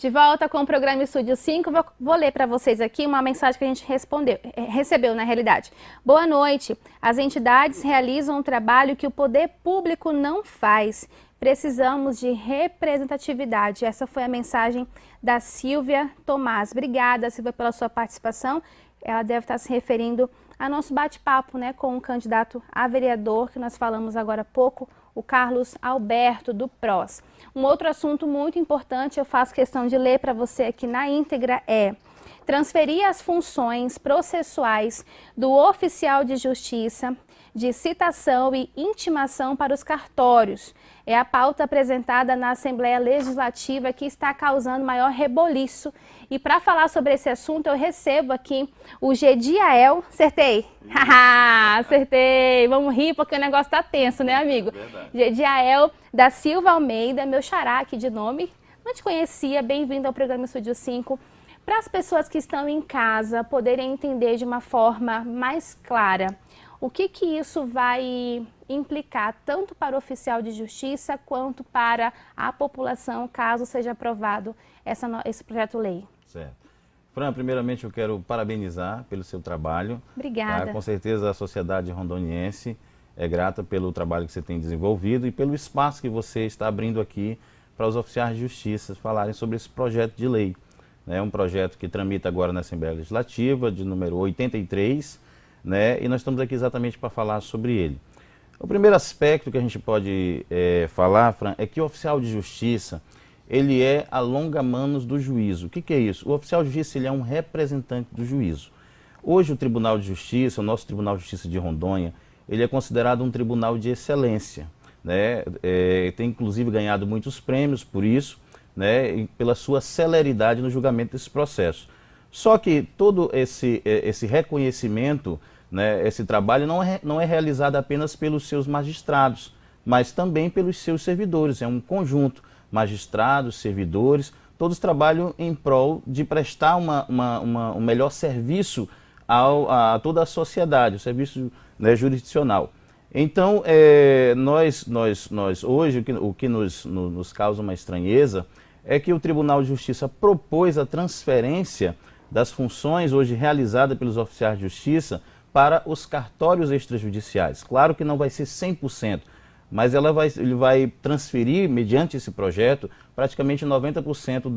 De volta com o programa Estúdio 5, vou ler para vocês aqui uma mensagem que a gente recebeu na realidade. Boa noite. As entidades realizam um trabalho que o poder público não faz. Precisamos de representatividade. Essa foi a mensagem da Silvia Tomás. Obrigada, Silvia, pela sua participação. Ela deve estar se referindo ao nosso bate-papo, né, com o candidato a vereador, que nós falamos agora há pouco, o Carlos Alberto, do PROS. Um outro assunto muito importante, eu faço questão de ler para você aqui na íntegra, é transferir as funções processuais do oficial de justiça de citação e intimação para os cartórios. É a pauta apresentada na Assembleia Legislativa que está causando maior reboliço. E para falar sobre esse assunto, eu recebo aqui o Gediael. Acertei? Acertei! Vamos rir porque o negócio está tenso, né, amigo? Verdade. Gediael da Silva Almeida, meu xará aqui de nome. Não te conhecia, bem-vindo ao programa Estúdio 5. Para as pessoas que estão em casa poderem entender de uma forma mais clara, o que isso vai implicar tanto para o oficial de justiça quanto para a população, caso seja aprovado esse projeto-lei? Certo. Fran, primeiramente eu quero parabenizar pelo seu trabalho. Obrigada. Tá? Com certeza a sociedade rondoniense é grata pelo trabalho que você tem desenvolvido e pelo espaço que você está abrindo aqui para os oficiais de justiça falarem sobre esse projeto de lei. É um projeto que tramita agora na Assembleia Legislativa, de número 83, né? E nós estamos aqui exatamente para falar sobre ele. O primeiro aspecto que a gente pode falar, Fran, é que o oficial de justiça, ele é a longa-manos do juízo. O que é isso? O oficial de justiça, ele é um representante do juízo. Hoje o Tribunal de Justiça, o nosso Tribunal de Justiça de Rondônia, ele é considerado um tribunal de excelência, né? Tem inclusive ganhado muitos prêmios por isso, né? E pela sua celeridade no julgamento desse processo. Só que todo esse reconhecimento, né, esse trabalho não é realizado apenas pelos seus magistrados, mas também pelos seus servidores. É um conjunto, magistrados, servidores, todos trabalham em prol de prestar um melhor serviço a toda a sociedade, o serviço, né, jurisdicional. Então, nós hoje, o que nos causa uma estranheza é que o Tribunal de Justiça propôs a transferência das funções hoje realizadas pelos oficiais de justiça para os cartórios extrajudiciais. Claro que não vai ser 100%, mas ele vai transferir, mediante esse projeto, praticamente 90%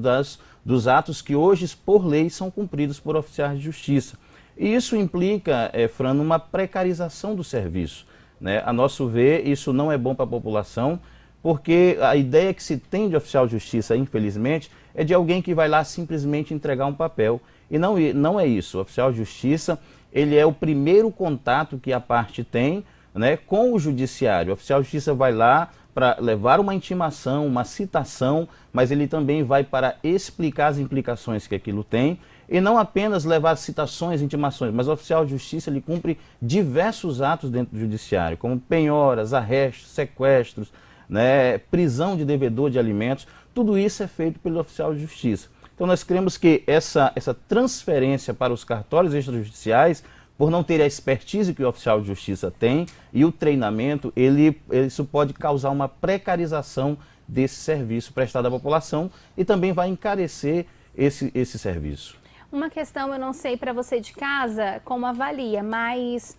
dos atos que hoje, por lei, são cumpridos por oficiais de justiça. E isso implica, Fran, uma precarização do serviço, né? A nosso ver, isso não é bom para a população, porque a ideia que se tem de oficial de justiça, infelizmente, é de alguém que vai lá simplesmente entregar um papel. E não é isso. O oficial de justiça, ele é o primeiro contato que a parte tem, né, com o judiciário. O oficial de justiça vai lá para levar uma intimação, uma citação, mas ele também vai para explicar as implicações que aquilo tem, e não apenas levar citações, intimações, mas o oficial de justiça, ele cumpre diversos atos dentro do judiciário, como penhoras, arrestos, sequestros, né, prisão de devedor de alimentos. Tudo isso é feito pelo oficial de justiça. Então nós cremos que essa transferência para os cartórios extrajudiciais, por não ter a expertise que o oficial de justiça tem e o treinamento, isso pode causar uma precarização desse serviço prestado à população e também vai encarecer esse serviço. Uma questão, eu não sei para você de casa como avalia, mas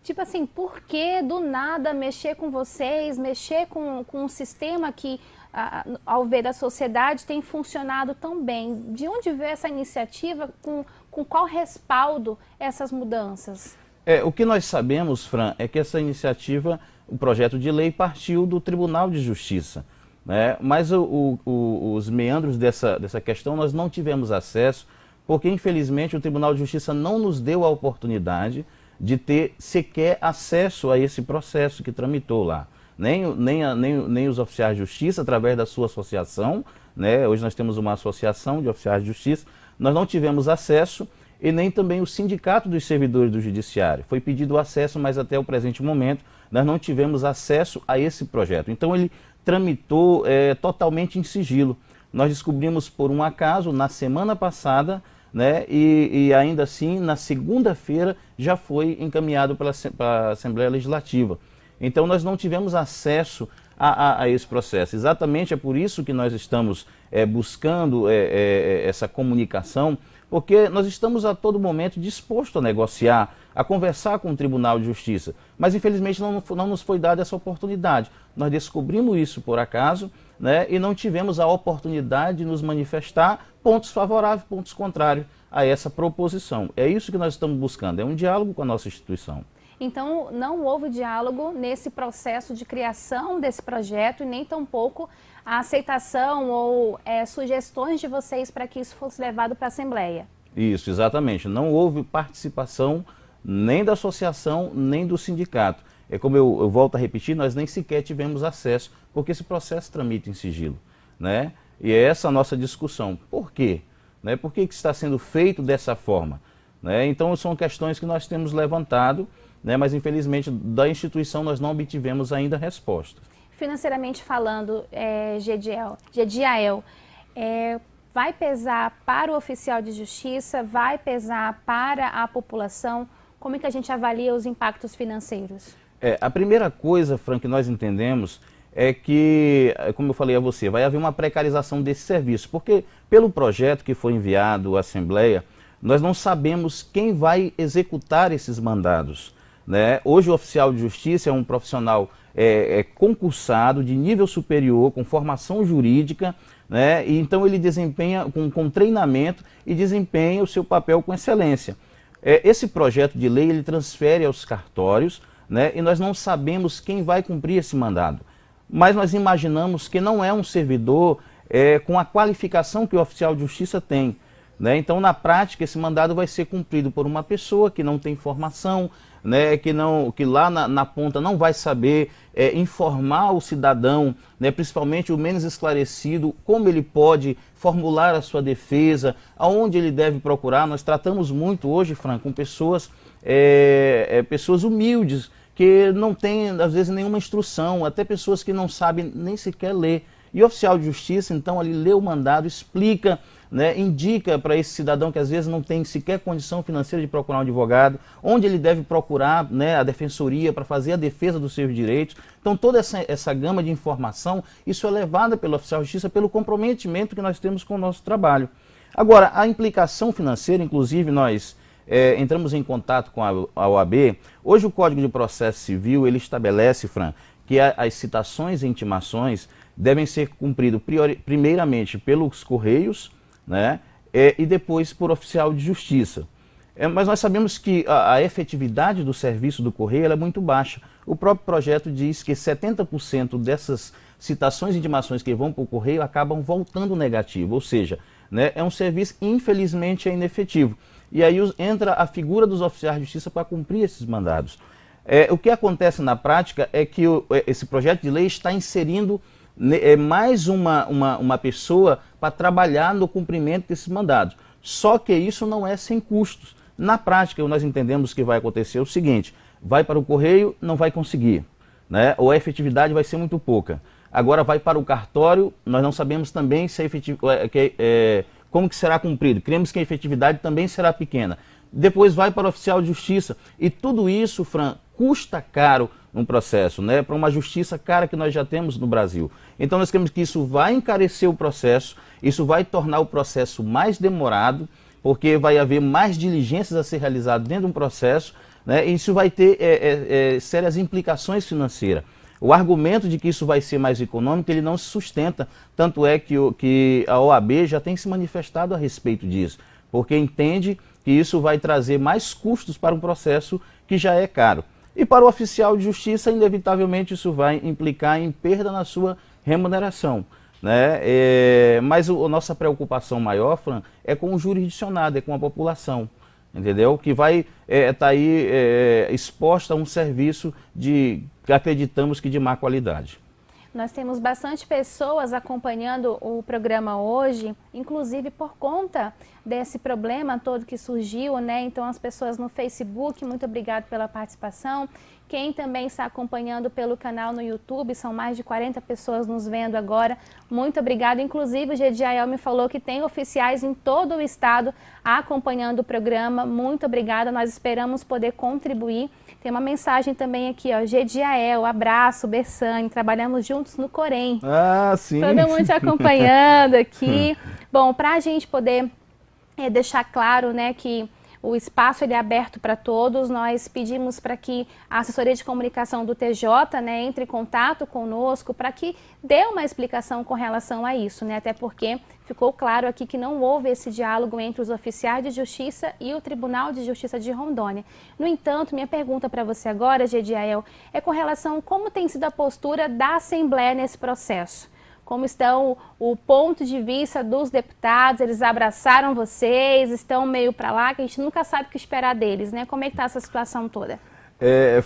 tipo assim, por que do nada mexer com vocês, mexer com um sistema que, ao ver da sociedade, tem funcionado tão bem? De onde veio essa iniciativa? Com qual respaldo essas mudanças? O que nós sabemos, Fran, é que essa iniciativa, o projeto de lei, partiu do Tribunal de Justiça, né? Mas os meandros dessa questão nós não tivemos acesso, porque infelizmente o Tribunal de Justiça não nos deu a oportunidade de ter sequer acesso a esse processo que tramitou lá. Nem os oficiais de justiça, através da sua associação, né? Hoje nós temos uma associação de oficiais de justiça, nós não tivemos acesso, e nem também o Sindicato dos Servidores do Judiciário. Foi pedido acesso, mas até o presente momento nós não tivemos acesso a esse projeto. Então ele tramitou totalmente em sigilo. Nós descobrimos por um acaso na semana passada, né, e ainda assim na segunda-feira já foi encaminhado para a Assembleia Legislativa. Então nós não tivemos acesso a esse processo. Exatamente é por isso que nós estamos buscando essa comunicação, porque nós estamos a todo momento dispostos a negociar, a conversar com o Tribunal de Justiça, mas infelizmente não nos foi dada essa oportunidade. Nós descobrimos isso por acaso, né, e não tivemos a oportunidade de nos manifestar pontos favoráveis, pontos contrários a essa proposição. É isso que nós estamos buscando, é um diálogo com a nossa instituição. Então, não houve diálogo nesse processo de criação desse projeto e nem tampouco a aceitação ou sugestões de vocês para que isso fosse levado para a Assembleia. Isso, exatamente. Não houve participação nem da associação, nem do sindicato. É como eu volto a repetir, nós nem sequer tivemos acesso, porque esse processo tramita em sigilo, né? E é essa a nossa discussão. Por quê? Né? Por que está sendo feito dessa forma? Né? Então, são questões que nós temos levantado, né? Mas infelizmente da instituição nós não obtivemos ainda respostas. Financeiramente falando, Gediael, vai pesar para o oficial de justiça, vai pesar para a população? Como é que a gente avalia os impactos financeiros? A primeira coisa, Fran, que nós entendemos é que, como eu falei a você, vai haver uma precarização desse serviço, porque pelo projeto que foi enviado à Assembleia, nós não sabemos quem vai executar esses mandados, né? Hoje o oficial de justiça é um profissional concursado, de nível superior, com formação jurídica, né? E então ele desempenha com treinamento e desempenha o seu papel com excelência. Esse projeto de lei ele transfere aos cartórios, né? E nós não sabemos quem vai cumprir esse mandado. Mas nós imaginamos que não é um servidor com a qualificação que o oficial de justiça tem, né? Então, na prática, esse mandado vai ser cumprido por uma pessoa que não tem formação, né? Que lá na ponta não vai saber informar o cidadão, né? Principalmente o menos esclarecido, como ele pode formular a sua defesa, aonde ele deve procurar. Nós tratamos muito hoje, Fran, com pessoas humildes, que não têm, às vezes, nenhuma instrução, até pessoas que não sabem nem sequer ler. E o oficial de justiça, então, ali lê o mandado, explica, né, indica para esse cidadão que às vezes não tem sequer condição financeira de procurar um advogado, onde ele deve procurar, né, a defensoria para fazer a defesa dos seus direitos. Então toda essa gama de informação, isso é levada pelo oficial de justiça, pelo comprometimento que nós temos com o nosso trabalho. Agora, a implicação financeira, inclusive nós entramos em contato com a OAB. Hoje o Código de Processo Civil, ele estabelece, Fran, que as citações e intimações devem ser cumpridas primeiramente pelos Correios, né, e depois por oficial de justiça. Mas nós sabemos que a efetividade do serviço do Correio é muito baixa. O próprio projeto diz que 70% dessas citações e intimações que vão para o Correio acabam voltando negativo, ou seja, né, é um serviço, infelizmente, inefetivo. E aí entra a figura dos oficiais de justiça para cumprir esses mandados. O que acontece na prática é que esse projeto de lei está inserindo mais uma pessoa para trabalhar no cumprimento desses mandados. Só que isso não é sem custos. Na prática, nós entendemos que vai acontecer o seguinte: vai para o Correio, não vai conseguir, né? Ou a efetividade vai ser muito pouca. Agora vai para o cartório, nós não sabemos também se como que será cumprido. Cremos que a efetividade também será pequena. Depois vai para o oficial de justiça. E tudo isso, Fran, custa caro um processo, né? Para uma justiça cara que nós já temos no Brasil. Então nós queremos que isso vai encarecer o processo, isso vai tornar o processo mais demorado, porque vai haver mais diligências a ser realizadas dentro de um processo, né? E isso vai ter sérias implicações financeiras. O argumento de que isso vai ser mais econômico, ele não se sustenta, tanto é que a OAB já tem se manifestado a respeito disso, porque entende que isso vai trazer mais custos para um processo que já é caro. E para o oficial de justiça, inevitavelmente, isso vai implicar em perda na sua remuneração, né? Mas a nossa preocupação maior, Fran, é com o jurisdicionado, é com a população, entendeu? Que vai estar aí exposta a um serviço que acreditamos que de má qualidade. Nós temos bastante pessoas acompanhando o programa hoje, inclusive por conta desse problema todo que surgiu, né? Então, as pessoas no Facebook, muito obrigado pela participação. Quem também está acompanhando pelo canal no YouTube, são mais de 40 pessoas nos vendo agora, muito obrigado. Inclusive, o Gediael me falou que tem oficiais em todo o estado acompanhando o programa, muito obrigada, nós esperamos poder contribuir. Tem uma mensagem também aqui, ó, Gediael, abraço, Bessane, trabalhamos juntos no Corém. Ah, sim. Todo mundo te acompanhando aqui. Bom, para a gente poder deixar claro, né, que o espaço ele é aberto para todos, nós pedimos para que a assessoria de comunicação do TJ, né, entre em contato conosco para que dê uma explicação com relação a isso, né, até porque ficou claro aqui que não houve esse diálogo entre os oficiais de justiça e o Tribunal de Justiça de Rondônia. No entanto, minha pergunta para você agora, Gediael, é com relação a como tem sido a postura da Assembleia nesse processo. Como estão o ponto de vista dos deputados, eles abraçaram vocês, estão meio para lá, que a gente nunca sabe o que esperar deles, né? Como é que está essa situação toda?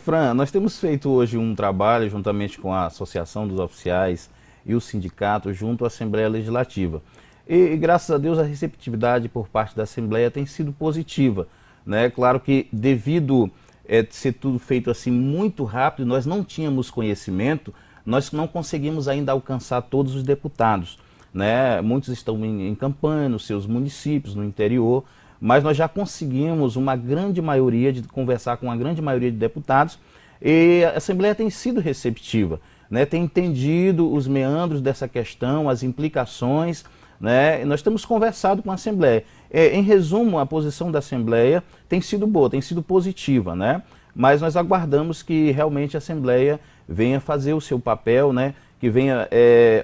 Fran, nós temos feito hoje um trabalho juntamente com a Associação dos Oficiais e o sindicato junto à Assembleia Legislativa. E graças a Deus a receptividade por parte da Assembleia tem sido positiva, né? Claro que devido a ser tudo feito assim muito rápido, nós não tínhamos conhecimento, nós não conseguimos ainda alcançar todos os deputados, né? Muitos estão em campanha nos seus municípios, no interior, mas nós já conseguimos uma grande maioria de conversar com uma grande maioria de deputados e a Assembleia tem sido receptiva, né? Tem entendido os meandros dessa questão, as implicações, né? Nós temos conversado com a Assembleia. Em resumo, a posição da Assembleia tem sido boa, tem sido positiva, né? Mas nós aguardamos que realmente a Assembleia venha fazer o seu papel, né? Que venha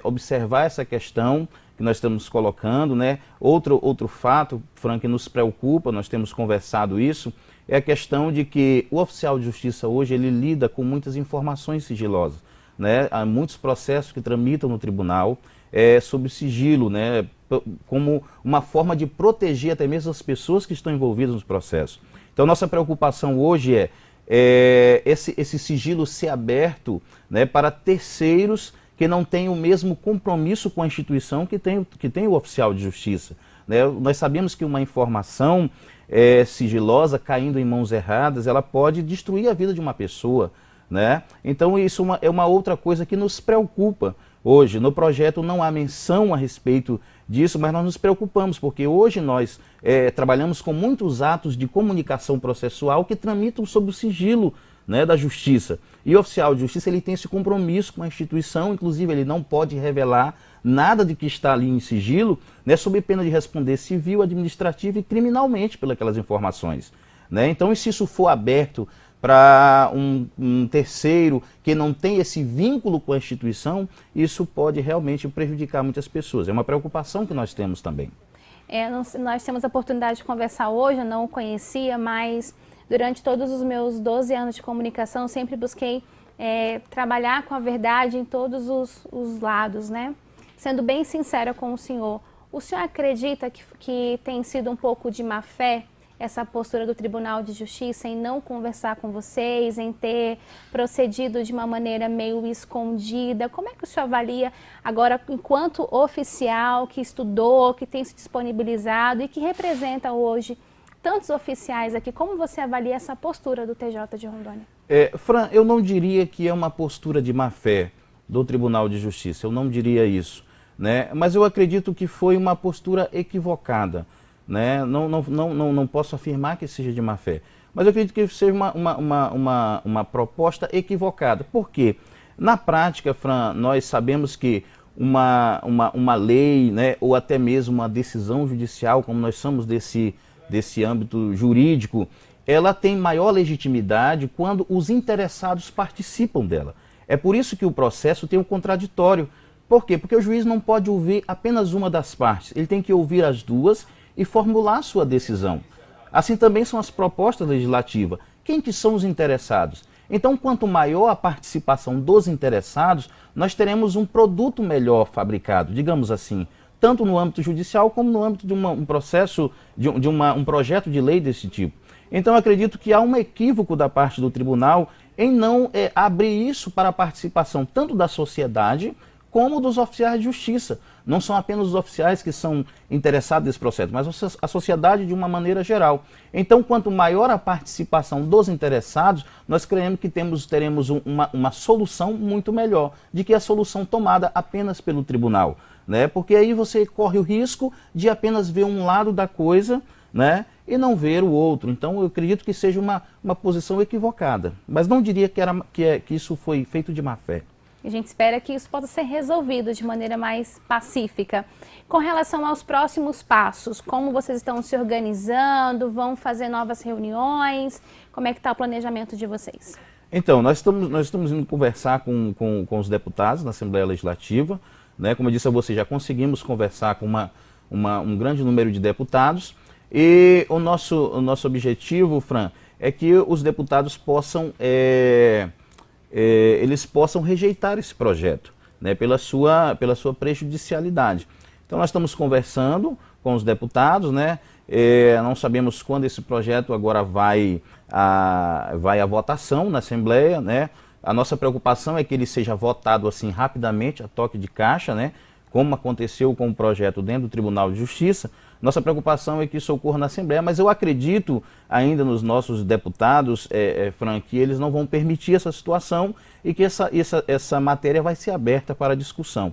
observar essa questão que nós estamos colocando, né? Outro fato, Fran, que nos preocupa, nós temos conversado isso, é a questão de que o oficial de justiça hoje ele lida com muitas informações sigilosas, né? Há muitos processos que tramitam no tribunal sob sigilo, né? Como uma forma de proteger até mesmo as pessoas que estão envolvidas nos processos. Então, nossa preocupação hoje é esse sigilo ser aberto, né, para terceiros que não têm o mesmo compromisso com a instituição que tem o oficial de justiça, né? Nós sabemos que uma informação sigilosa caindo em mãos erradas, ela pode destruir a vida de uma pessoa, né? Então isso é uma outra coisa que nos preocupa hoje. No projeto não há menção a respeito disso, mas nós nos preocupamos, porque hoje nós trabalhamos com muitos atos de comunicação processual que tramitam sob o sigilo, né, da justiça. E o oficial de justiça ele tem esse compromisso com a instituição, inclusive ele não pode revelar nada de que está ali em sigilo, né, sob pena de responder civil, administrativo e criminalmente pelas informações, né? Então, se isso for aberto para um terceiro que não tem esse vínculo com a instituição, isso pode realmente prejudicar muitas pessoas. É uma preocupação que nós temos também. Nós temos a oportunidade de conversar hoje, eu não o conhecia, mas durante todos os meus 12 anos de comunicação, sempre busquei trabalhar com a verdade em todos os lados, né? Sendo bem sincera com o senhor acredita que tem sido um pouco de má fé essa postura do Tribunal de Justiça em não conversar com vocês, em ter procedido de uma maneira meio escondida? Como é que o senhor avalia agora, enquanto oficial que estudou, que tem se disponibilizado e que representa hoje tantos oficiais aqui, como você avalia essa postura do TJ de Rondônia? Fran, eu não diria que é uma postura de má fé do Tribunal de Justiça, eu não diria isso, né? Mas eu acredito que foi uma postura equivocada, né? Não posso afirmar que seja de má fé, mas eu acredito que seja uma proposta equivocada. Por quê? Na prática, Fran, nós sabemos que uma lei, né, ou até mesmo uma decisão judicial, como nós somos desse âmbito jurídico, ela tem maior legitimidade quando os interessados participam dela. É por isso que o processo tem um contraditório. Por quê? Porque o juiz não pode ouvir apenas uma das partes, ele tem que ouvir as duas e formular sua decisão. Assim também são as propostas legislativas. Quem que são os interessados? Então, quanto maior a participação dos interessados, nós teremos um produto melhor fabricado, digamos assim, tanto no âmbito judicial como no âmbito de um processo, um projeto de lei desse tipo. Então, eu acredito que há um equívoco da parte do tribunal em não abrir isso para a participação tanto da sociedade como dos oficiais de justiça. Não são apenas os oficiais que são interessados nesse processo, mas a sociedade de uma maneira geral. Então, quanto maior a participação dos interessados, nós creemos que teremos uma solução muito melhor do que a solução tomada apenas pelo tribunal, né? Porque aí você corre o risco de apenas ver um lado da coisa, né? E não ver o outro. Então, eu acredito que seja uma posição equivocada. Mas não diria que isso foi feito de má fé. A gente espera que isso possa ser resolvido de maneira mais pacífica. Com relação aos próximos passos, como vocês estão se organizando, vão fazer novas reuniões? Como é que está o planejamento de vocês? Então, nós estamos indo conversar com os deputados na Assembleia Legislativa, né? Como eu disse a você, já conseguimos conversar com um grande número de deputados. E o nosso objetivo, Fran, é que os deputados possam rejeitar esse projeto, né, pela sua prejudicialidade. Então nós estamos conversando com os deputados, né, não sabemos quando esse projeto agora vai à votação na Assembleia, né. A nossa preocupação é que ele seja votado assim rapidamente, a toque de caixa, né, como aconteceu com o projeto dentro do Tribunal de Justiça. Nossa preocupação é que isso ocorra na Assembleia, mas eu acredito ainda nos nossos deputados, Fran, que eles não vão permitir essa situação e que essa matéria vai ser aberta para discussão,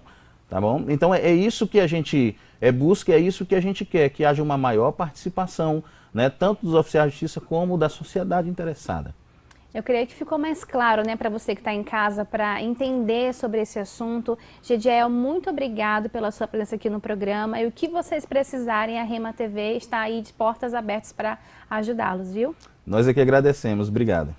tá bom? Então é isso que a gente busca, é isso que a gente quer, que haja uma maior participação, né, tanto dos oficiais de justiça como da sociedade interessada. Eu creio que ficou mais claro, né, para você que está em casa, para entender sobre esse assunto. Gediel, muito obrigado pela sua presença aqui no programa. E o que vocês precisarem, a Rema TV está aí de portas abertas para ajudá-los, viu? Nós é que agradecemos. Obrigado.